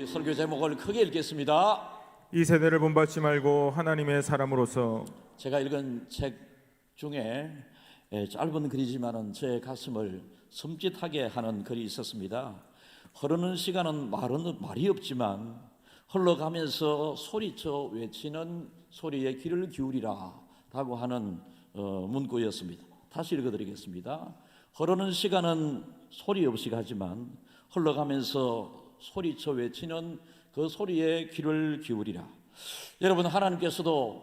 우리 설교 제목을 크게 읽겠습니다. 이 세대를 본받지 말고 하나님의 사람으로서. 제가 읽은 책 중에 짧은 글이지만은 제 가슴을 섬찟하게 하는 글이 있었습니다. 흐르는 시간은 말이 없지만 흘러가면서 소리쳐 외치는 소리에 귀를 기울이라 라고 하는 문구였습니다. 다시 읽어드리겠습니다. 흐르는 시간은 소리 없이 가지만 흘러가면서 소리쳐 외치는 그 소리에 귀를 기울이라. 여러분, 하나님께서도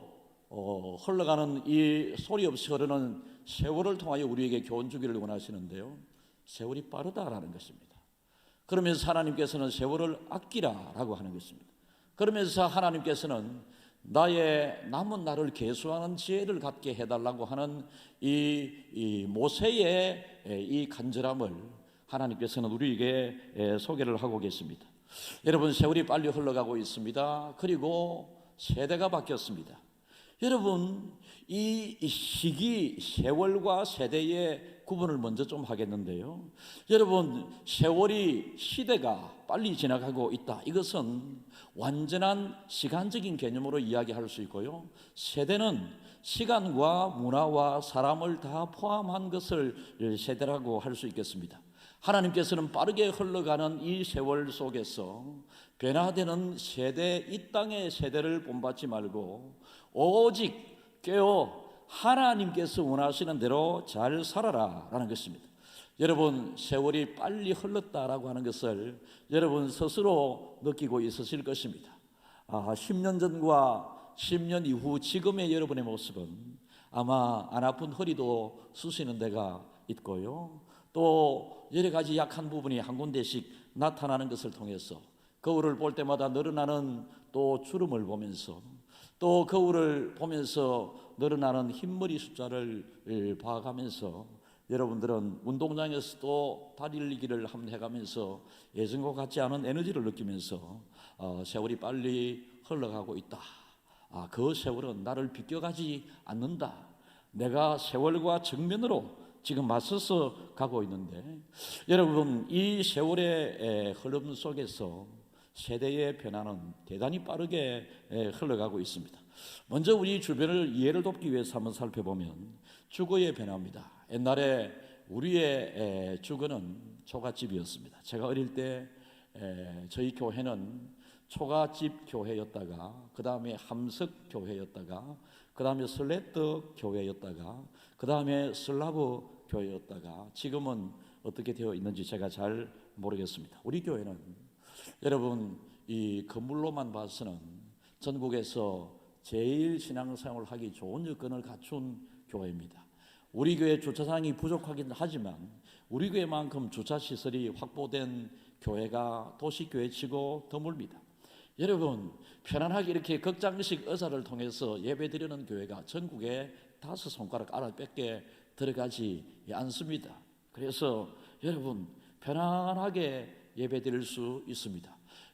흘러가는 이 소리 없이 흐르는 세월을 통하여 우리에게 교훈 주기를 원하시는데요, 세월이 빠르다라는 것입니다. 그러면서 하나님께서는 세월을 아끼라라고 하는 것입니다. 그러면서 하나님께서는 나의 남은 날을 계수하는 지혜를 갖게 해달라고 하는 이 모세의 이 간절함을 하나님께서는 우리에게 소개를 하고 계십니다. 여러분, 세월이 빨리 흘러가고 있습니다. 그리고 세대가 바뀌었습니다. 여러분, 이 시기, 세월과 세대의 구분을 먼저 좀 하겠는데요, 여러분, 세월이, 시대가 빨리 지나가고 있다, 이것은 완전한 시간적인 개념으로 이야기할 수 있고요, 세대는 시간과 문화와 사람을 다 포함한 것을 세대라고 할 수 있겠습니다. 하나님께서는 빠르게 흘러가는 이 세월 속에서 변화되는 세대, 이 땅의 세대를 본받지 말고 오직 깨어 하나님께서 원하시는 대로 잘 살아라 라는 것입니다. 여러분, 세월이 빨리 흘렀다라고 하는 것을 여러분 스스로 느끼고 있으실 것입니다. 10년 전과 10년 이후 지금의 여러분의 모습은 아마 안 아픈 허리도 쑤시는 데가 있고요, 또 여러 가지 약한 부분이 한 군데씩 나타나는 것을 통해서 거울을 볼 때마다 늘어나는 또 주름을 보면서, 또 거울을 보면서 늘어나는 흰머리 숫자를 봐가면서 여러분들은 운동장에서도 달리기를 한번 해가면서 예전과 같지 않은 에너지를 느끼면서 세월이 빨리 흘러가고 있다. 그 세월은 나를 비껴가지 않는다. 내가 세월과 정면으로 지금 맞서서 가고 있는데, 여러분, 이 세월의 흐름 속에서 세대의 변화는 대단히 빠르게 흘러가고 있습니다. 먼저 우리 주변을 이해를 돕기 위해서 한번 살펴보면 주거의 변화입니다. 옛날에 우리의 주거는 초가집이었습니다. 제가 어릴 때 저희 교회는 초가집 교회였다가, 그 다음에 함석 교회였다가, 그 다음에 슬레트 교회였다가, 그 다음에 슬라브 교회였다가, 지금은 어떻게 되어 있는지 제가 잘 모르겠습니다. 우리 교회는 여러분, 이 건물로만 봐서는 전국에서 제일 신앙생활을 하기 좋은 여건을 갖춘 교회입니다. 우리 교회 주차장이 부족하긴 하지만 우리 교회만큼 주차시설이 확보된 교회가 도시교회치고 드뭅니다. 여러분, 편안하게 이렇게 극장식 의자를 통해서 예배드리는 교회가 전국에 5손가락 아래밖에 들어가지 않습니다. 그래서 여러분, 편안하게 예배드릴 수 있습니다.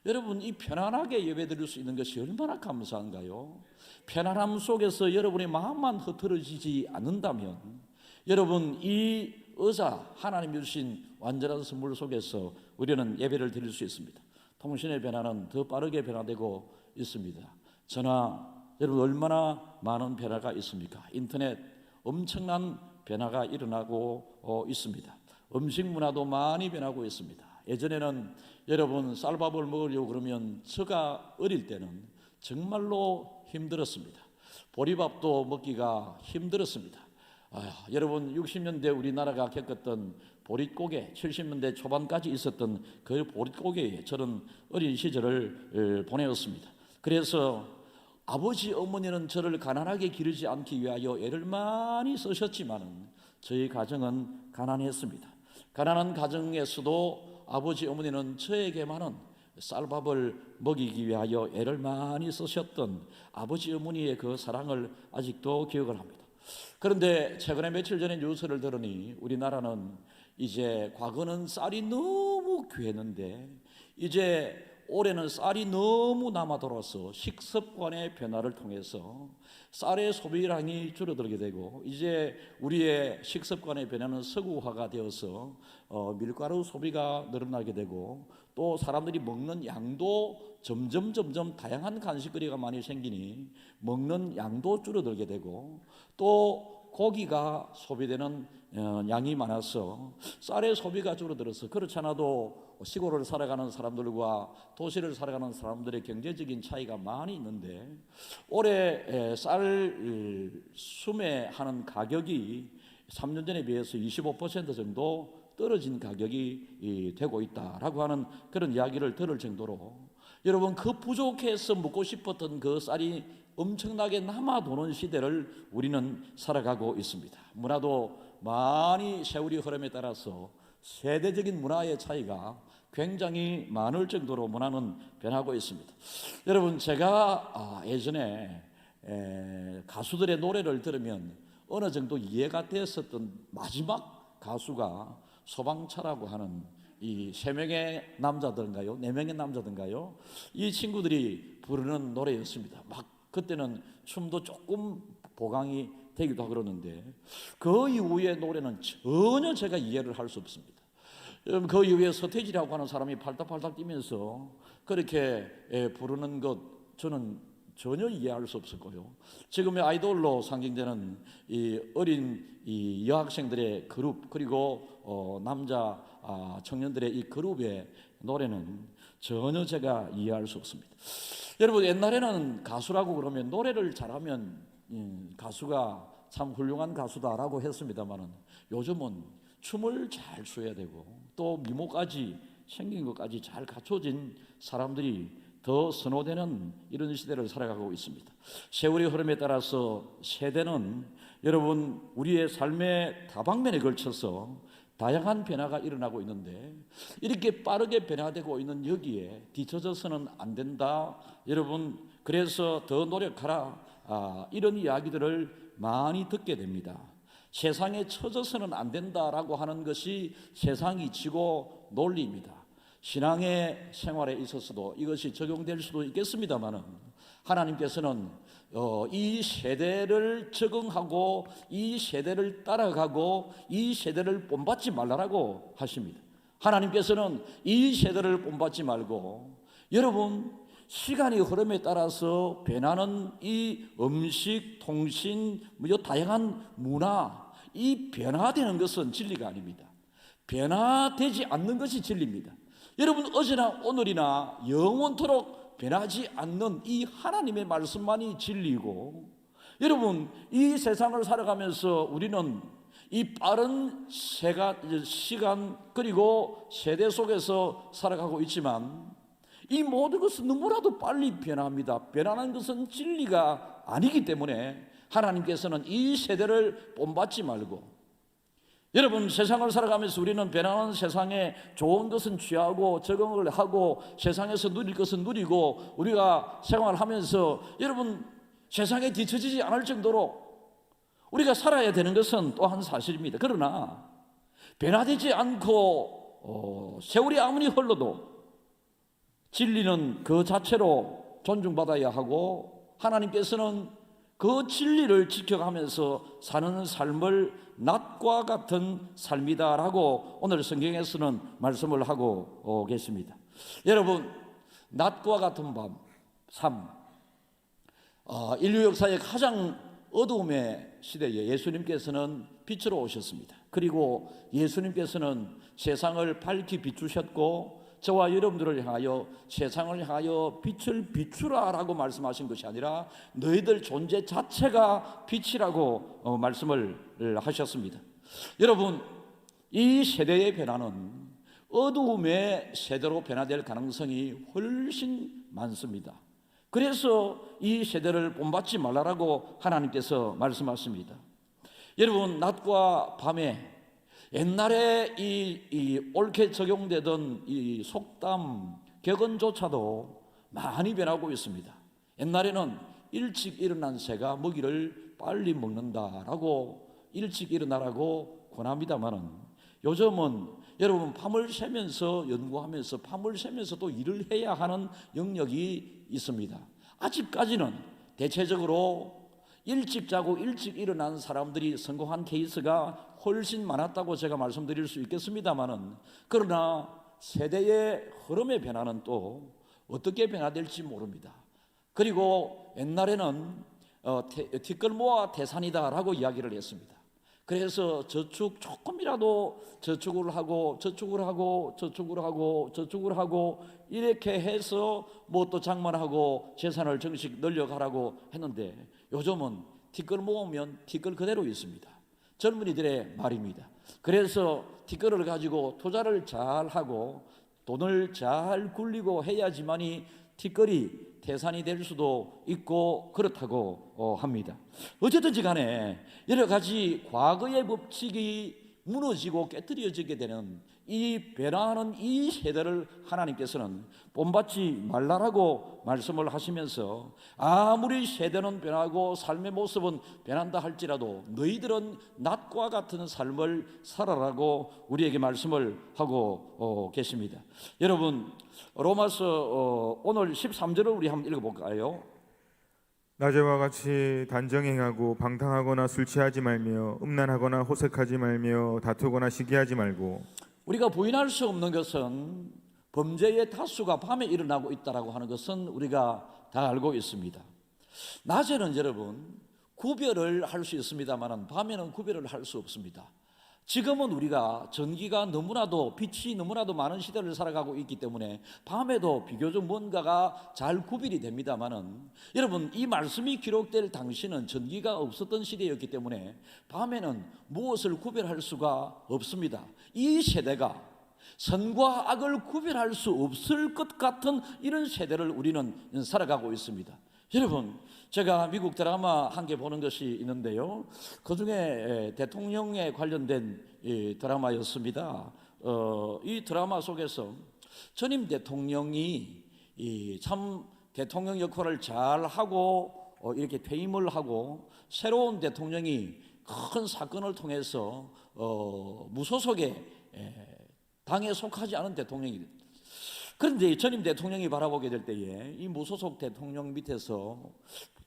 여러분, 이 편안하게 예배드릴 수 있는 것이 얼마나 감사한가요? 편안함 속에서 여러분의 마음만 흐트러지지 않는다면 여러분, 이 의자, 하나님이 주신 완전한 선물 속에서 우리는 예배를 드릴 수 있습니다. 통신의 변화는 더 빠르게 변화되고 있습니다. 전화, 여러분, 얼마나 많은 변화가 있습니까? 인터넷, 엄청난 변화가 일어나고 있습니다. 음식 문화도 많이 변하고 있습니다. 예전에는 여러분, 쌀밥을 먹으려고 그러면 제가 어릴 때는 정말로 힘들었습니다. 보리밥도 먹기가 힘들었습니다. 여러분, 60년대 우리나라가 겪었던 보릿고개, 70년대 초반까지 있었던 그 보릿고개에 저는 어린 시절을 보내었습니다. 그래서 아버지, 어머니는 저를 가난하게 기르지 않기 위하여 애를 많이 쓰셨지만 저희 가정은 가난했습니다. 가난한 가정에서도 아버지, 어머니는 저에게만은 쌀밥을 먹이기 위하여 애를 많이 쓰셨던 아버지, 어머니의 그 사랑을 아직도 기억을 합니다. 그런데 최근에 며칠 전에 뉴스를 들으니 우리나라는 이제 과거는 쌀이 너무 귀했는데 이제 올해는 쌀이 너무 남아돌아서 식습관의 변화를 통해서 쌀의 소비량이 줄어들게 되고, 이제 우리의 식습관의 변화는 서구화가 되어서 밀가루 소비가 늘어나게 되고, 또 사람들이 먹는 양도 점점 다양한 간식거리가 많이 생기니 먹는 양도 줄어들게 되고, 또 고기가 소비되는 양이 많아서 쌀의 소비가 줄어들어서, 그렇지 않아도 시골을 살아가는 사람들과 도시를 살아가는 사람들의 경제적인 차이가 많이 있는데, 올해 쌀 수매하는 가격이 3년 전에 비해서 25% 정도 떨어진 가격이 되고 있다라고 하는 그런 이야기를 들을 정도로, 여러분, 그 부족해서 먹고 싶었던 그 쌀이 엄청나게 남아도는 시대를 우리는 살아가고 있습니다. 문화도 많이 세월이 흐름에 따라서 세대적인 문화의 차이가 굉장히 많을 정도로 문화는 변하고 있습니다. 여러분, 제가 예전에 가수들의 노래를 들으면 어느 정도 이해가 됐었던 마지막 가수가 소방차라고 하는 이 3명의 남자들인가요? 4명의 남자들인가요? 이 친구들이 부르는 노래였습니다. 막 그때는 춤도 조금 보강이 되기도 하고 그러는데, 그 이후의 노래는 전혀 제가 이해를 할 수 없습니다. 여러분, 그 이후에 서태지라고 하는 사람이 팔딱팔딱 뛰면서 그렇게 부르는 것, 저는 전혀 이해할 수 없었고요. 지금의 아이돌로 상징되는 이 어린 이 여학생들의 그룹, 그리고 남자 청년들의 이 그룹의 노래는 전혀 제가 이해할 수 없습니다. 여러분, 옛날에는 가수라고 그러면 노래를 잘하면 가수가 참 훌륭한 가수다라고 했습니다만은, 요즘은 춤을 잘 춰야 되고 또 미모까지 생긴 것까지 잘 갖춰진 사람들이 더 선호되는 이런 시대를 살아가고 있습니다. 세월의 흐름에 따라서 세대는, 여러분, 우리의 삶의 다방면에 걸쳐서 다양한 변화가 일어나고 있는데, 이렇게 빠르게 변화되고 있는 여기에 뒤처져서는 안 된다. 여러분, 그래서 더 노력하라. 이런 이야기들을 많이 듣게 됩니다. 세상에 처져서는 안 된다라고 하는 것이 세상이 지고 논리입니다. 신앙의 생활에 있어서도 이것이 적용될 수도 있겠습니다만은, 하나님께서는 이 세대를 적응하고 이 세대를 따라가고 이 세대를 본받지 말라라고 하십니다. 하나님께서는 이 세대를 본받지 말고, 여러분, 시간의 흐름에 따라서 변하는 이 음식, 통신, 다양한 문화, 이 변화되는 것은 진리가 아닙니다. 변화되지 않는 것이 진리입니다. 여러분, 어제나 오늘이나 영원토록 변하지 않는 이 하나님의 말씀만이 진리고, 여러분, 이 세상을 살아가면서 우리는 이 빠른 시간 그리고 세대 속에서 살아가고 있지만, 이 모든 것은 너무나도 빨리 변합니다. 변하는 것은 진리가 아니기 때문에 하나님께서는 이 세대를 본받지 말고, 여러분, 세상을 살아가면서 우리는 변하는 세상에 좋은 것은 취하고 적응을 하고 세상에서 누릴 것은 누리고 우리가 생활하면서, 여러분, 세상에 뒤처지지 않을 정도로 우리가 살아야 되는 것은 또한 사실입니다. 그러나 변화되지 않고 세월이 아무리 흘러도 진리는 그 자체로 존중받아야 하고, 하나님께서는 그 진리를 지켜가면서 사는 삶을 낮과 같은 삶이다라고 오늘 성경에서는 말씀을 하고 계십니다. 여러분, 낮과 같은 삶, 인류 역사의 가장 어두움의 시대에 예수님께서는 빛으로 오셨습니다. 그리고 예수님께서는 세상을 밝히 비추셨고, 저와 여러분들을 향하여 세상을 향하여 빛을 비추라라고 말씀하신 것이 아니라 너희들 존재 자체가 빛이라고 말씀을 하셨습니다. 여러분, 이 세대의 변화는 어두움의 세대로 변화될 가능성이 훨씬 많습니다. 그래서 이 세대를 본받지 말라라고 하나님께서 말씀하십니다. 여러분, 낮과 밤에 옛날에 이 옳게 적용되던 이 속담, 격언조차도 많이 변하고 있습니다. 옛날에는 일찍 일어난 새가 먹이를 빨리 먹는다라고 일찍 일어나라고 권합니다만은, 요즘은 여러분 밤을 새면서 연구하면서 밤을 새면서 또 일을 해야 하는 영역이 있습니다. 아직까지는 대체적으로 일찍 자고 일찍 일어난 사람들이 성공한 케이스가 훨씬 많았다고 제가 말씀드릴 수 있겠습니다만은, 그러나 세대의 흐름의 변화는 또 어떻게 변화될지 모릅니다. 그리고 옛날에는 티끌모아 태산이다라고 이야기를 했습니다. 그래서 저축 조금이라도 저축을 하고 이렇게 해서 뭐 또 장만하고 재산을 정식 늘려가라고 했는데, 요즘은 티끌 모으면 티끌 그대로 있습니다. 젊은이들의 말입니다. 그래서 티끌을 가지고 투자를 잘 하고 돈을 잘 굴리고 해야지만이 티끌이 태산이 될 수도 있고 그렇다고 합니다. 어쨌든지 간에 여러 가지 과거의 법칙이 무너지고 깨뜨려지게 되는 이 변화하는 이 세대를 하나님께서는 본받지 말라라고 말씀을 하시면서, 아무리 세대는 변하고 삶의 모습은 변한다 할지라도 너희들은 낫과 같은 삶을 살아라고 우리에게 말씀을 하고 계십니다. 여러분, 로마서 오늘 13절을 우리 한번 읽어볼까요? 낮에와 같이 단정행하고 방탕하거나 술 취하지 말며 음란하거나 호색하지 말며 다투거나 시기하지 말고. 우리가 부인할 수 없는 것은 범죄의 다수가 밤에 일어나고 있다라고 하는 것은 우리가 다 알고 있습니다. 낮에는 여러분 구별을 할 수 있습니다만 밤에는 구별을 할 수 없습니다. 지금은 우리가 전기가 너무나도, 빛이 너무나도 많은 시대를 살아가고 있기 때문에 밤에도 비교적 뭔가가 잘 구별이 됩니다만은, 여러분 이 말씀이 기록될 당시는 전기가 없었던 시대였기 때문에 밤에는 무엇을 구별할 수가 없습니다. 이 세대가 선과 악을 구별할 수 없을 것 같은 이런 세대를 우리는 살아가고 있습니다. 여러분, 제가 미국 드라마 한 개 보는 것이 있는데요, 그 중에 대통령에 관련된 드라마였습니다. 이 드라마 속에서 전임 대통령이 참 대통령 역할을 잘 하고 이렇게 퇴임을 하고, 새로운 대통령이 큰 사건을 통해서 무소속의 당에 속하지 않은 대통령이 됩니다. 그런데 전임 대통령이 바라보게 될 때에 이 무소속 대통령 밑에서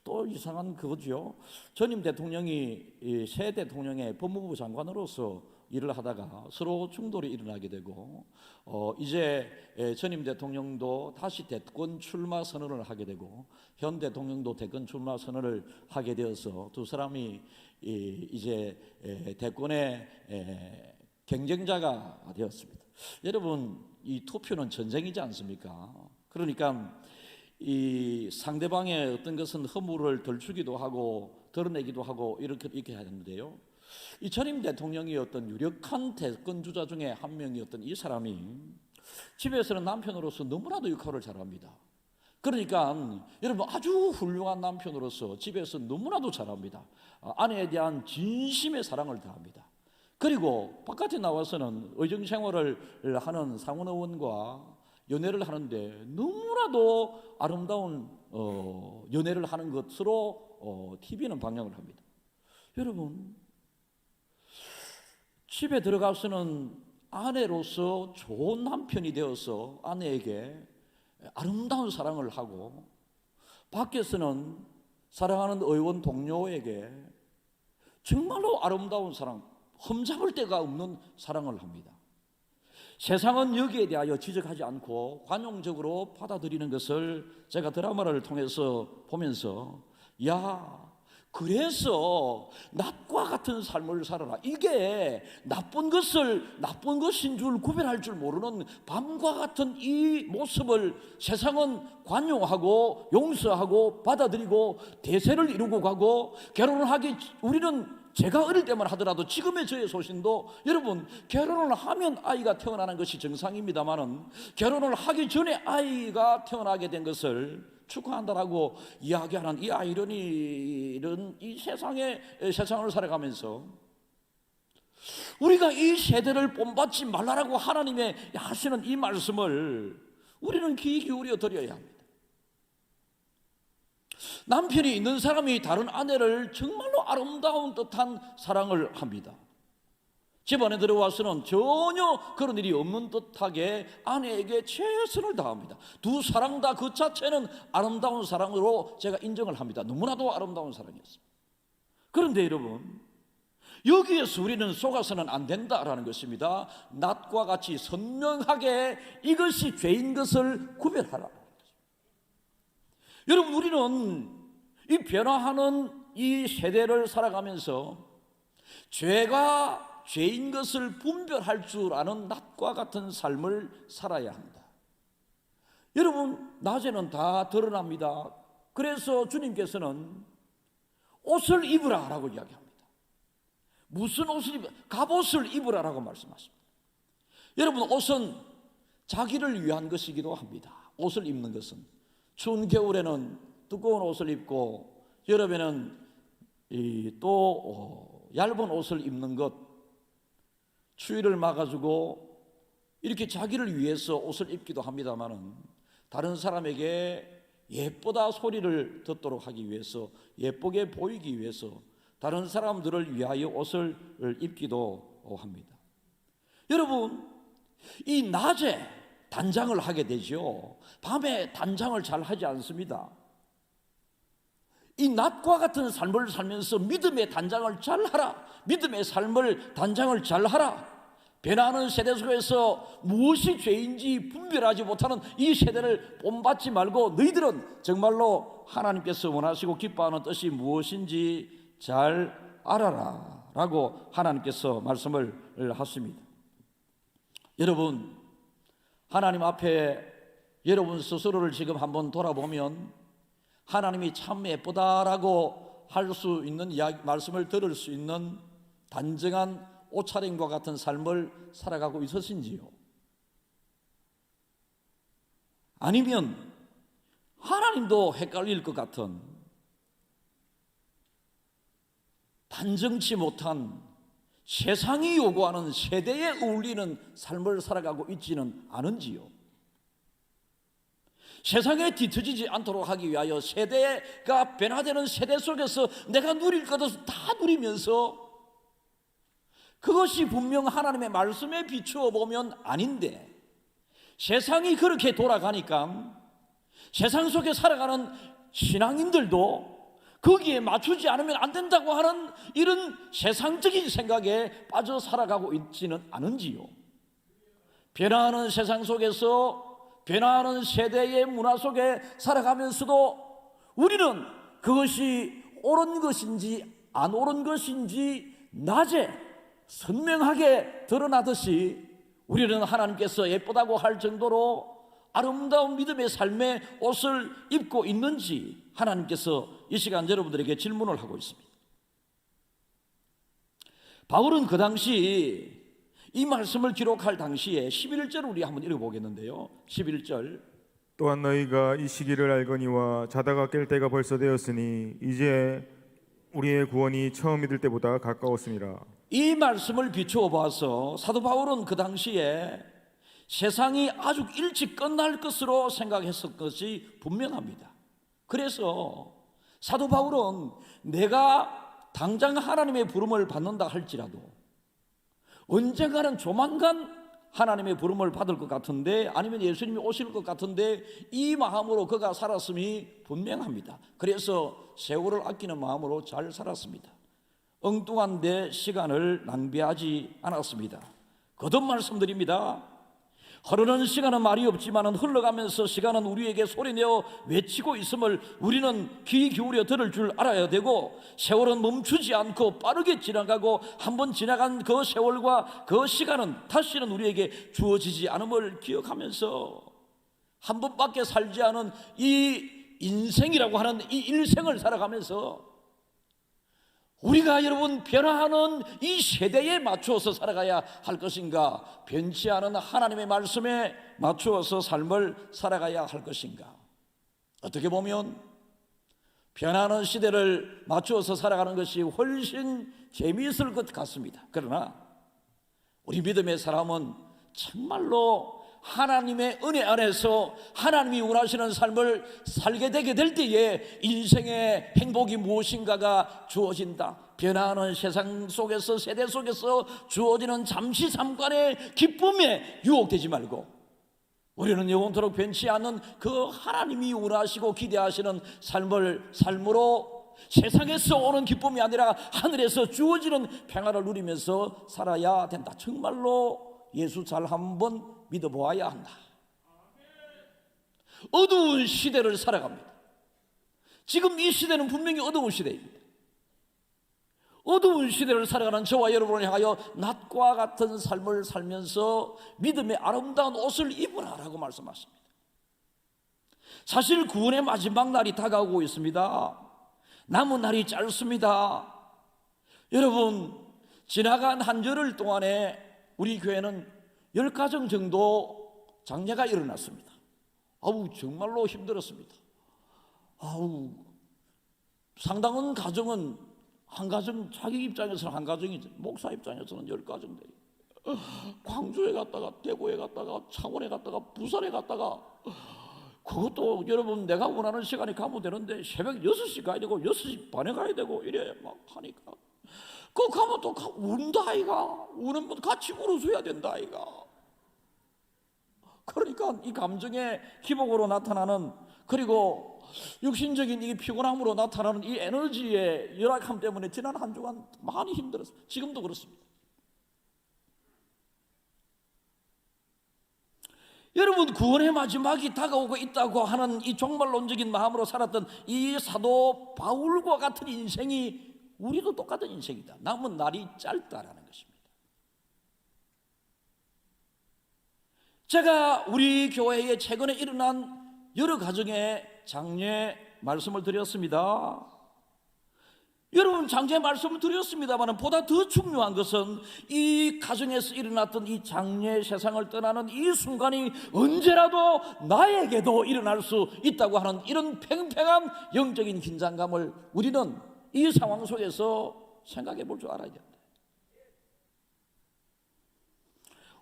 또 이상한 그거죠. 전임 대통령이 새 대통령의 법무부 장관으로서 일을 하다가 서로 충돌이 일어나게 되고, 이제 전임 대통령도 다시 대권 출마 선언을 하게 되고, 현 대통령도 대권 출마 선언을 하게 되어서 두 사람이 이제 대권의 경쟁자가 되었습니다. 여러분, 이 투표는 전쟁이지 않습니까? 그러니까 이 상대방의 어떤 것은 허물을 덜추기도 하고 드러내기도 하고 이렇게 해야 되는데요, 이 전임 대통령이 어떤 유력한 대권 주자 중에 한 명이었던 이 사람이 집에서는 남편으로서 너무나도 역할을 잘합니다. 그러니까 여러분, 아주 훌륭한 남편으로서 집에서 너무나도 잘합니다. 아내에 대한 진심의 사랑을 다합니다. 그리고 바깥에 나와서는 의정생활을 하는 상원 의원과 연애를 하는데 너무나도 아름다운 연애를 하는 것으로 TV는 방영을 합니다. 여러분, 집에 들어가서는 아내로서 좋은 남편이 되어서 아내에게 아름다운 사랑을 하고, 밖에서는 사랑하는 의원 동료에게 정말로 아름다운 사랑, 흠잡을 데가 없는 사랑을 합니다. 세상은 여기에 대하여 지적하지 않고 관용적으로 받아들이는 것을 제가 드라마를 통해서 보면서, 야, 그래서 낮과 같은 삶을 살아라. 이게 나쁜 것인 줄 구별할 줄 모르는 밤과 같은 이 모습을 세상은 관용하고 용서하고 받아들이고 대세를 이루고 가고, 결혼을 하기, 우리는 제가 어릴 때만 하더라도 지금의 저의 소신도, 여러분 결혼을 하면 아이가 태어나는 것이 정상입니다만은 결혼을 하기 전에 아이가 태어나게 된 것을 축하한다라고 이야기하는 이 아이러니는 이 세상을 살아가면서 우리가 이 세대를 본받지 말라라고 하나님의 하시는 이 말씀을 우리는 귀 기울여 드려야 합니다. 남편이 있는 사람이 다른 아내를 정말로 아름다운 듯한 사랑을 합니다. 집안에 들어와서는 전혀 그런 일이 없는 듯하게 아내에게 최선을 다합니다. 두 사랑 다 그 자체는 아름다운 사랑으로 제가 인정을 합니다. 너무나도 아름다운 사랑이었습니다. 그런데 여러분, 여기에서 우리는 속아서는 안 된다라는 것입니다. 낮과 같이 선명하게 이것이 죄인 것을 구별하라. 여러분, 우리는 이 변화하는 이 세대를 살아가면서 죄가 죄인 것을 분별할 줄 아는 낮과 같은 삶을 살아야 합니다. 여러분, 낮에는 다 드러납니다. 그래서 주님께서는 옷을 입으라 라고 이야기합니다. 무슨 옷을 입으라? 갑옷을 입으라라고 말씀하십니다. 여러분, 옷은 자기를 위한 것이기도 합니다. 옷을 입는 것은 추운 겨울에는 두꺼운 옷을 입고 여름에는 또 얇은 옷을 입는 것, 추위를 막아주고 이렇게 자기를 위해서 옷을 입기도 합니다만은 다른 사람에게 예쁘다 소리를 듣도록 하기 위해서, 예쁘게 보이기 위해서 다른 사람들을 위하여 옷을 입기도 합니다. 여러분, 이 낮에 단장을 하게 되죠. 밤에 단장을 잘 하지 않습니다. 이 낮과 같은 삶을 살면서 믿음의 단장을 잘 하라. 믿음의 삶을 단장을 잘 하라. 변화하는 세대 속에서 무엇이 죄인지 분별하지 못하는 이 세대를 본받지 말고 너희들은 정말로 하나님께서 원하시고 기뻐하는 뜻이 무엇인지 잘 알아라 라고 하나님께서 말씀을 하십니다. 여러분, 하나님 앞에 여러분 스스로를 지금 한번 돌아보면 하나님이 참 예쁘다라고 할 수 있는 말씀을 들을 수 있는 단정한 옷차림과 같은 삶을 살아가고 있으신지요? 아니면 하나님도 헷갈릴 것 같은 단정치 못한 세상이 요구하는 세대에 어울리는 삶을 살아가고 있지는 않은지요? 세상에 뒤처지지 않도록 하기 위하여 세대가 변화되는 세대 속에서 내가 누릴 것을 다 누리면서 그것이 분명 하나님의 말씀에 비추어 보면 아닌데, 세상이 그렇게 돌아가니까 세상 속에 살아가는 신앙인들도 거기에 맞추지 않으면 안 된다고 하는 이런 세상적인 생각에 빠져 살아가고 있지는 않은지요? 변화하는 세상 속에서 변화하는 세대의 문화 속에 살아가면서도 우리는 그것이 옳은 것인지 안 옳은 것인지 낮에 선명하게 드러나듯이 우리는 하나님께서 예쁘다고 할 정도로 아름다운 믿음의 삶의 옷을 입고 있는지 하나님께서 이 시간 여러분들에게 질문을 하고 있습니다. 바울은 그 당시 이 말씀을 기록할 당시에 11절을 우리 한번 읽어보겠는데요. 11절, 또한 너희가 이 시기를 알거니와 자다가 깰 때가 벌써 되었으니 이제 우리의 구원이 처음 믿을 때보다 가까웠습니다. 이 말씀을 비추어 봐서 사도 바울은 그 당시에 세상이 아주 일찍 끝날 것으로 생각했을 것이 분명합니다. 그래서 사도 바울은 내가 당장 하나님의 부름을 받는다 할지라도 언젠가는 조만간 하나님의 부름을 받을 것 같은데, 아니면 예수님이 오실 것 같은데 이 마음으로 그가 살았음이 분명합니다. 그래서 세월을 아끼는 마음으로 잘 살았습니다. 엉뚱한 데 시간을 낭비하지 않았습니다. 거듭 말씀드립니다. 흐르는 시간은 말이 없지만 흘러가면서 시간은 우리에게 소리내어 외치고 있음을 우리는 귀 기울여 들을 줄 알아야 되고, 세월은 멈추지 않고 빠르게 지나가고 한번 지나간 그 세월과 그 시간은 다시는 우리에게 주어지지 않음을 기억하면서 한 번밖에 살지 않은 이 인생이라고 하는 이 일생을 살아가면서 우리가 여러분 변화하는 이 세대에 맞추어서 살아가야 할 것인가, 변치 않은 하나님의 말씀에 맞추어서 삶을 살아가야 할 것인가. 어떻게 보면 변화하는 시대를 맞추어서 살아가는 것이 훨씬 재미있을 것 같습니다. 그러나 우리 믿음의 사람은 정말로 하나님의 은혜 안에서 하나님이 원하시는 삶을 살게 되게 될 때에 인생의 행복이 무엇인가가 주어진다. 변화하는 세상 속에서, 세대 속에서 주어지는 잠시 잠깐의 기쁨에 유혹되지 말고 우리는 영원토록 변치 않는 그 하나님이 원하시고 기대하시는 삶으로 세상에서 오는 기쁨이 아니라 하늘에서 주어지는 평화를 누리면서 살아야 된다. 정말로 예수 잘 한번 믿어보아야 한다. 어두운 시대를 살아갑니다. 지금 이 시대는 분명히 어두운 시대입니다. 어두운 시대를 살아가는 저와 여러분을 향하여 낮과 같은 삶을 살면서 믿음의 아름다운 옷을 입으라라고 말씀하십니다. 사실 구원의 마지막 날이 다가오고 있습니다. 남은 날이 짧습니다. 여러분, 지나간 한 열흘 동안에 우리 교회는 10가정 정도 장례가 일어났습니다. 정말로 힘들었습니다. 상당한 가정은 한 가정, 자기 입장에서는 한 가정이지, 목사 입장에서는 10가정 돼요. 광주에 갔다가, 대구에 갔다가, 창원에 갔다가, 부산에 갔다가, 그것도 여러분 내가 원하는 시간에 가면 되는데 새벽 6시 가야 되고 6시 반에 가야 되고 이래 막 하니까 그 가면 또 운다 아이가. 우는 분 같이 울어줘야 된다 아이가. 그러니까 이 감정의 기복으로 나타나는, 그리고 육신적인 이 피곤함으로 나타나는 이 에너지의 열악함 때문에 지난 한 주간 많이 힘들었어요. 지금도 그렇습니다. 여러분, 구원의 마지막이 다가오고 있다고 하는 이 종말론적인 마음으로 살았던 이 사도 바울과 같은 인생이 우리도 똑같은 인생이다. 남은 날이 짧다라는 것입니다. 제가 우리 교회에 최근에 일어난 여러 가정의 장례 말씀을 드렸습니다. 여러분, 장례 말씀을 드렸습니다만 보다 더 중요한 것은 이 가정에서 일어났던 이 장례, 세상을 떠나는 이 순간이 언제라도 나에게도 일어날 수 있다고 하는 이런 팽팽한 영적인 긴장감을 우리는 이 상황 속에서 생각해 볼 줄 알아야 됩니다.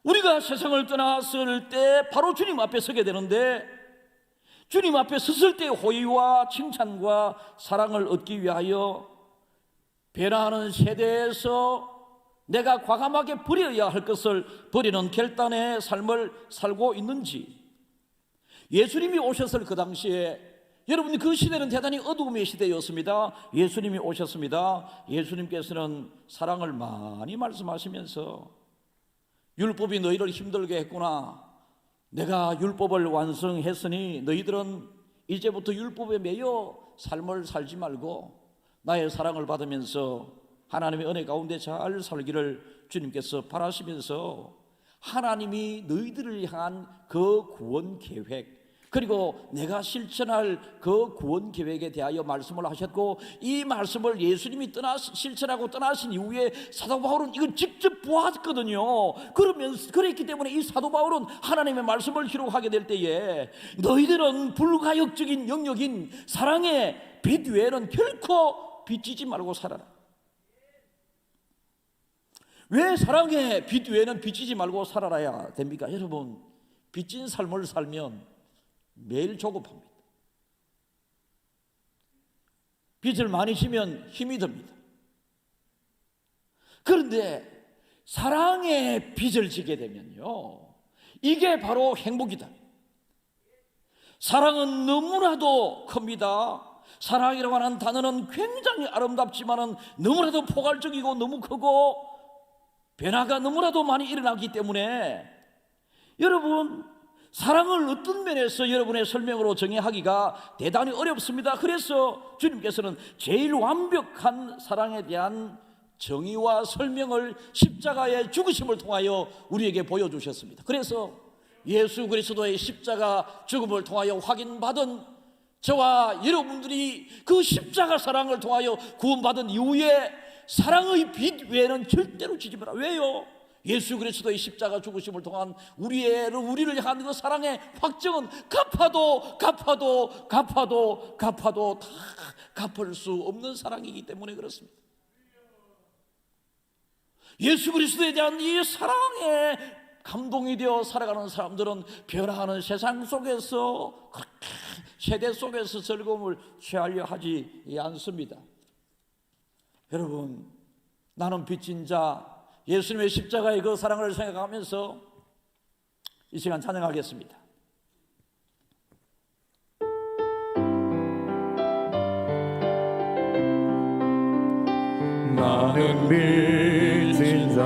우리가 세상을 떠났을 때 바로 주님 앞에 서게 되는데, 주님 앞에 섰을 때의 호의와 칭찬과 사랑을 얻기 위하여 변화하는 세대에서 내가 과감하게 버려야 할 것을 버리는 결단의 삶을 살고 있는지, 예수님이 오셨을 그 당시에, 여러분, 그 시대는 대단히 어두움의 시대였습니다. 예수님이 오셨습니다. 예수님께서는 사랑을 많이 말씀하시면서 율법이 너희를 힘들게 했구나. 내가 율법을 완성했으니 너희들은 이제부터 율법에 매여 삶을 살지 말고 나의 사랑을 받으면서 하나님의 은혜 가운데 잘 살기를 주님께서 바라시면서 하나님이 너희들을 향한 그 구원 계획, 그리고 내가 실천할 그 구원 계획에 대하여 말씀을 하셨고, 이 말씀을 예수님이 실천하고 떠나신 이후에 사도 바울은 이걸 직접 보았거든요. 그랬기 때문에 이 사도 바울은 하나님의 말씀을 기록하게 될 때에 너희들은 불가역적인 영역인 사랑의 빛 외에는 결코 비치지 말고 살아라. 왜 사랑의 빛 외에는 비치지 말고 살아야 됩니까? 여러분, 빚진 삶을 살면 매일 조급합니다. 빚을 많이 지면 힘이 듭니다. 그런데 사랑의 빚을 지게 되면요, 이게 바로 행복이다. 사랑은 너무나도 큽니다. 사랑이라고 하는 단어는 굉장히 아름답지만은 너무나도 포괄적이고 너무 크고 변화가 너무나도 많이 일어나기 때문에 여러분, 사랑을 어떤 면에서 여러분의 설명으로 정의하기가 대단히 어렵습니다. 그래서 주님께서는 제일 완벽한 사랑에 대한 정의와 설명을 십자가의 죽으심을 통하여 우리에게 보여주셨습니다. 그래서 예수 그리스도의 십자가 죽음을 통하여 확인받은 저와 여러분들이 그 십자가 사랑을 통하여 구원받은 이후에 사랑의 빛 외에는 절대로 지지 마라. 왜요? 예수 그리스도의 십자가 죽으심을 통한 우리를 향한 그 사랑의 확정은 갚아도 다 갚을 수 없는 사랑이기 때문에 그렇습니다. 예수 그리스도에 대한 이 사랑의 감동이 되어 살아가는 사람들은 변화하는 세상 속에서 그렇게 세대 속에서 즐거움을 취하려 하지 않습니다. 여러분, 나는 빚진 자, 예수님의 십자가의 그 사랑을 생각하면서 이 시간 찬양하겠습니다. 나는 빚진 자,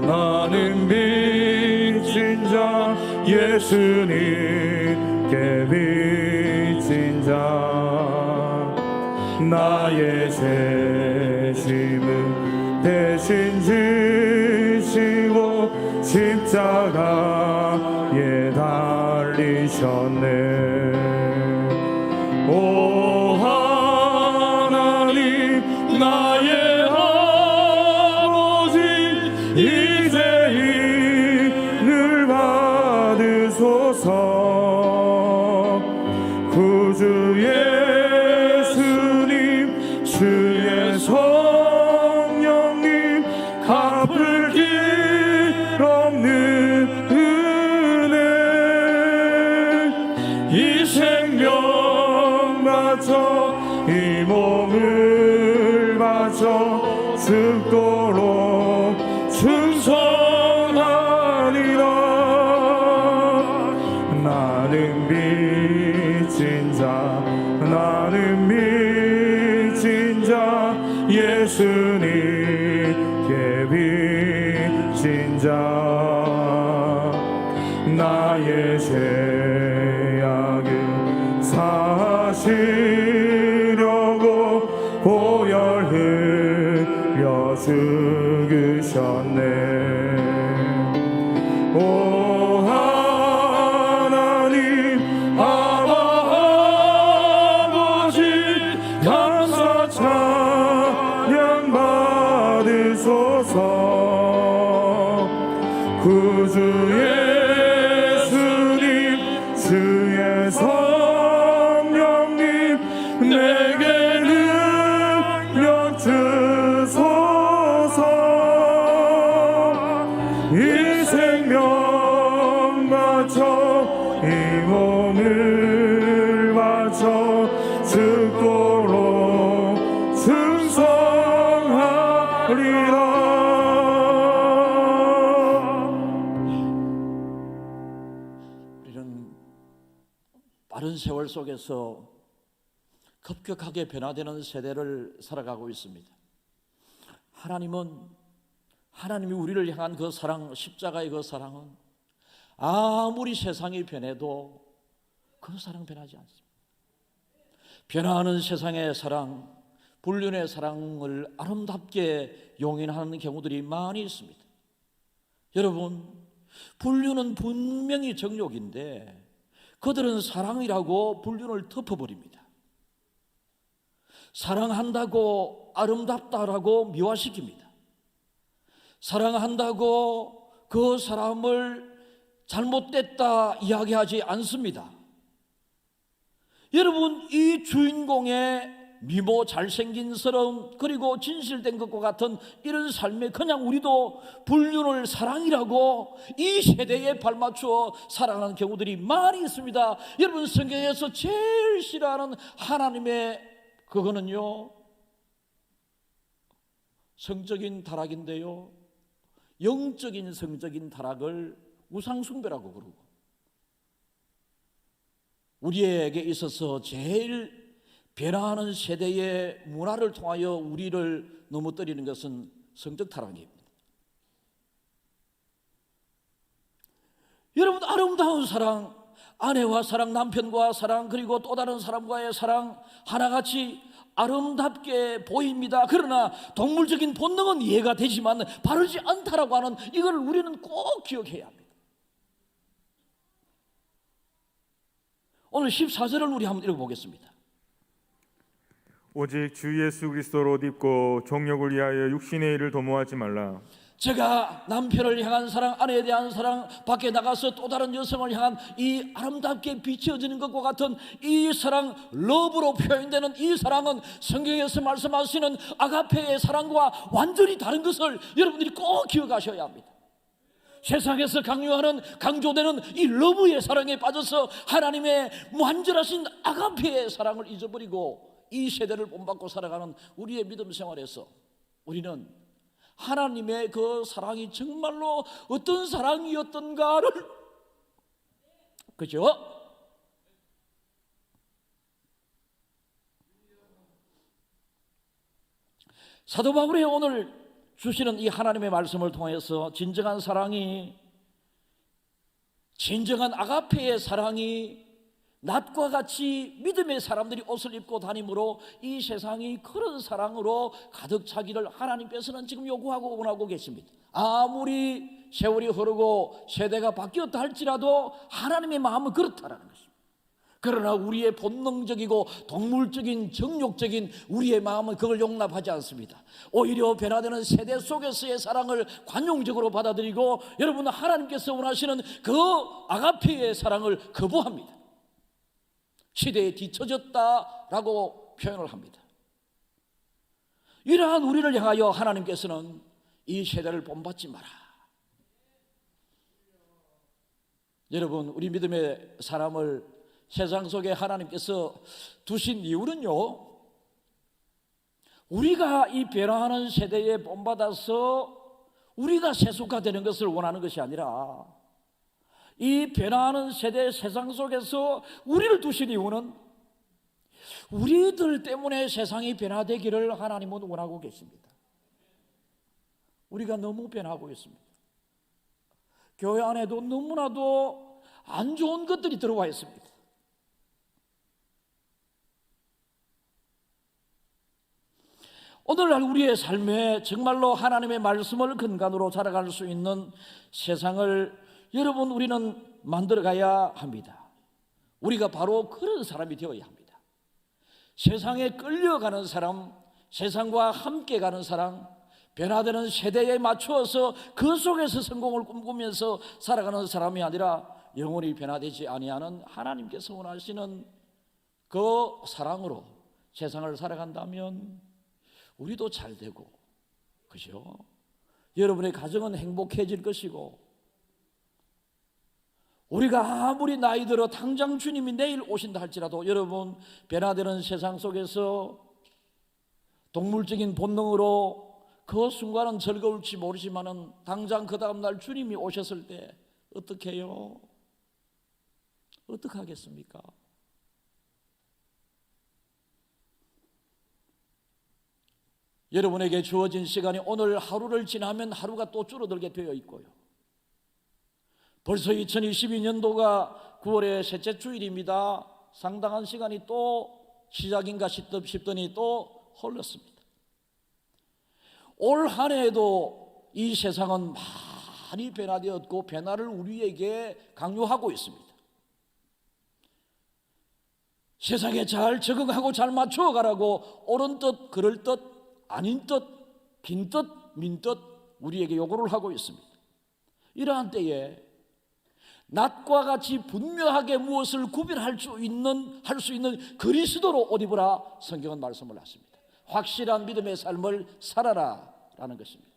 나는 빚진 자, 예수님께 빚진 자, 나의 죄짐을 대신 지시고 십자가에 달리셨네. 오 하나님, 나의 아버지, 이제 이를 받으소서. 구주 예수님, 주의 성령님, 갚을 길 없는 은혜, 이 생명 바쳐 이 몸을 바쳐 죽도록 충성하리라. 나는 빚진 자, 나는 빚진 자, 예수님께 빚진 자, 나의 죄악을 사시려고 보혈 흘려 죽으셨네. 오 하나님, 아버지, 감사 찬양 받으소서. 구주 예수님, 주의 성령님, 내게 능력 주소서. 이 생명 바쳐 이 몸을 바쳐 죽도록 충성하리라. 우리는 빠른 세월 속에서 급격하게 변화되는 세대를 살아가고 있습니다. 하나님이 우리를 향한 그 사랑, 십자가의 그 사랑은 아무리 세상이 변해도 그 사랑 변하지 않습니다. 변화하는 세상의 사랑, 불륜의 사랑을 아름답게 용인하는 경우들이 많이 있습니다. 여러분, 불륜은 분명히 정욕인데 그들은 사랑이라고 불륜을 덮어버립니다. 사랑한다고 아름답다라고 미화시킵니다. 사랑한다고 그 사람을 잘못됐다 이야기하지 않습니다. 여러분, 이 주인공의 미모, 잘생긴스러움, 그리고 진실된 것과 같은 이런 삶에 그냥 우리도 불륜을 사랑이라고 이 세대에 발맞추어 살아가는 경우들이 많이 있습니다. 여러분, 성경에서 제일 싫어하는 하나님의 그거는요, 성적인 타락인데요, 영적인 성적인 타락을 우상숭배라고 그러고, 우리에게 있어서 제일 변화하는 세대의 문화를 통하여 우리를 넘어뜨리는 것은 성적 타락입니다. 여러분, 아름다운 사랑, 아내와 사랑, 남편과 사랑, 그리고 또 다른 사람과의 사랑 하나같이 아름답게 보입니다. 그러나 동물적인 본능은 이해가 되지만 바르지 않다라고 하는 이걸 우리는 꼭 기억해야 합니다. 오늘 14절을 우리 한번 읽어보겠습니다. 오직 주 예수 그리스도로 옷 입고 정욕을 위하여 육신의 일을 도모하지 말라. 제가 남편을 향한 사랑, 아내에 대한 사랑, 밖에 나가서 또 다른 여성을 향한 이 아름답게 비춰지는 것과 같은 이 사랑, 러브로 표현되는 이 사랑은 성경에서 말씀하시는 아가페의 사랑과 완전히 다른 것을 여러분들이 꼭 기억하셔야 합니다. 세상에서 강조되는 이 러브의 사랑에 빠져서 하나님의 무한절하신 아가페의 사랑을 잊어버리고 이 세대를 본받고 살아가는 우리의 믿음 생활에서 우리는 하나님의 그 사랑이 정말로 어떤 사랑이었던가를, 그죠? 사도 바울이 오늘 주시는 이 하나님의 말씀을 통해서 진정한 사랑이, 진정한 아가페의 사랑이 낮과 같이 믿음의 사람들이 옷을 입고 다니므로 이 세상이 그런 사랑으로 가득 차기를 하나님께서는 지금 요구하고 원하고 계십니다. 아무리 세월이 흐르고 세대가 바뀌었다 할지라도 하나님의 마음은 그렇다라는 것입니다. 그러나 우리의 본능적이고 동물적인 정욕적인 우리의 마음은 그걸 용납하지 않습니다. 오히려 변화되는 세대 속에서의 사랑을 관용적으로 받아들이고 여러분은 하나님께서 원하시는 그 아가페의 사랑을 거부합니다. 시대에 뒤처졌다라고 표현을 합니다. 이러한 우리를 향하여 하나님께서는 이 세대를 본받지 마라. 여러분, 우리 믿음의 사람을 세상 속에 하나님께서 두신 이유는요, 우리가 이 변화하는 세대에 본받아서 우리가 세속화되는 것을 원하는 것이 아니라 이 변화하는 세대 세상 속에서 우리를 두신 이유는 우리들 때문에 세상이 변화되기를 하나님은 원하고 계십니다. 우리가 너무 변하고 있습니다. 교회 안에도 너무나도 안 좋은 것들이 들어와 있습니다. 오늘날 우리의 삶에 정말로 하나님의 말씀을 근간으로 자라갈 수 있는 세상을 여러분 우리는 만들어가야 합니다. 우리가 바로 그런 사람이 되어야 합니다. 세상에 끌려가는 사람, 세상과 함께 가는 사람, 변화되는 세대에 맞추어서 그 속에서 성공을 꿈꾸면서 살아가는 사람이 아니라 영원히 변화되지 아니하는 하나님께서 원하시는 그 사랑으로 세상을 살아간다면 우리도 잘 되고, 그죠? 여러분의 가정은 행복해질 것이고, 우리가 아무리 나이 들어 당장 주님이 내일 오신다 할지라도 여러분 변화되는 세상 속에서 동물적인 본능으로 그 순간은 즐거울지 모르지만은 당장 그 다음날 주님이 오셨을 때 어떻게 해요? 어떻게 하겠습니까? 여러분에게 주어진 시간이 오늘 하루를 지나면 하루가 또 줄어들게 되어 있고요. 벌써 2022년도가 9월의 셋째 주일입니다. 상당한 시간이 또 시작인가 싶더니 또 흘렀습니다. 올 한 해에도 이 세상은 많이 변화되었고 변화를 우리에게 강요하고 있습니다. 세상에 잘 적응하고 잘 맞춰가라고 옳은 뜻, 그럴 뜻, 아닌 뜻, 빈 뜻, 민 뜻 우리에게 요구를 하고 있습니다. 이러한 때에 낮과 같이 분명하게 무엇을 구별할 수 있는 그리스도로 옷 입으라 성경은 말씀을 하십니다. 확실한 믿음의 삶을 살아라 라는 것입니다.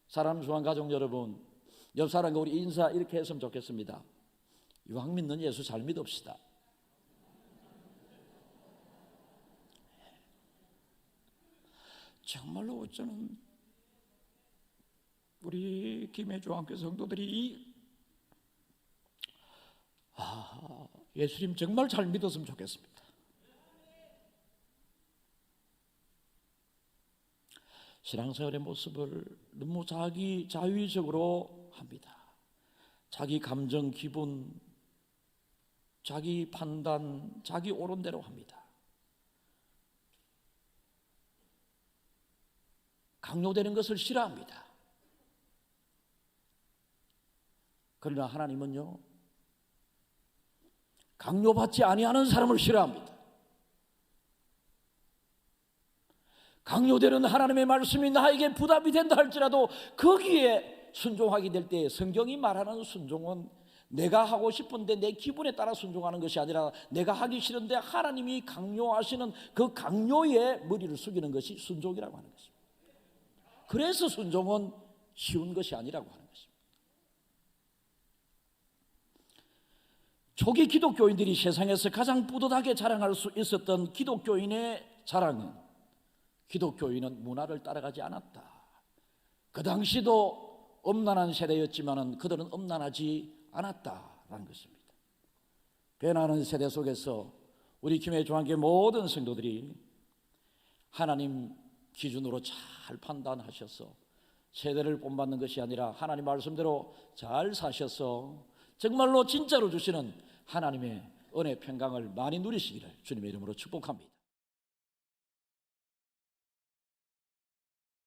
사람 좋아하는 가족 여러분, 옆 사람과 우리 인사 이렇게 했으면 좋겠습니다. 이왕 믿는 예수 잘 믿읍시다. 정말로 저는 우리 김혜주 함께 성도들이 예수님 정말 잘 믿었으면 좋겠습니다. 신앙생활의 모습을 너무 자의적으로 합니다. 자기 감정, 기분, 자기 판단, 자기 옳은 대로 합니다. 강요되는 것을 싫어합니다. 그러나 하나님은요, 강요받지 아니하는 사람을 싫어합니다. 강요되는 하나님의 말씀이 나에게 부담이 된다 할지라도 거기에 순종하게 될 때 성경이 말하는 순종은 내가 하고 싶은데 내 기분에 따라 순종하는 것이 아니라 내가 하기 싫은데 하나님이 강요하시는 그 강요에 머리를 숙이는 것이 순종이라고 하는 것입니다. 그래서 순종은 쉬운 것이 아니라고 하는 것입니다. 초기 기독교인들이 세상에서 가장 뿌듯하게 자랑할 수 있었던 기독교인의 자랑은 기독교인은 문화를 따라가지 않았다. 그 당시도 엄난한 세대였지만 그들은 엄난하지 않았다라는 것입니다. 변화하는 세대 속에서 우리 김해 중앙교회 모든 성도들이 하나님 기준으로 잘 판단하셔서 세대를 본받는 것이 아니라 하나님 말씀대로 잘 사셔서 정말로 진짜로 주시는 하나님의 은혜 평강을 많이 누리시기를 주님의 이름으로 축복합니다.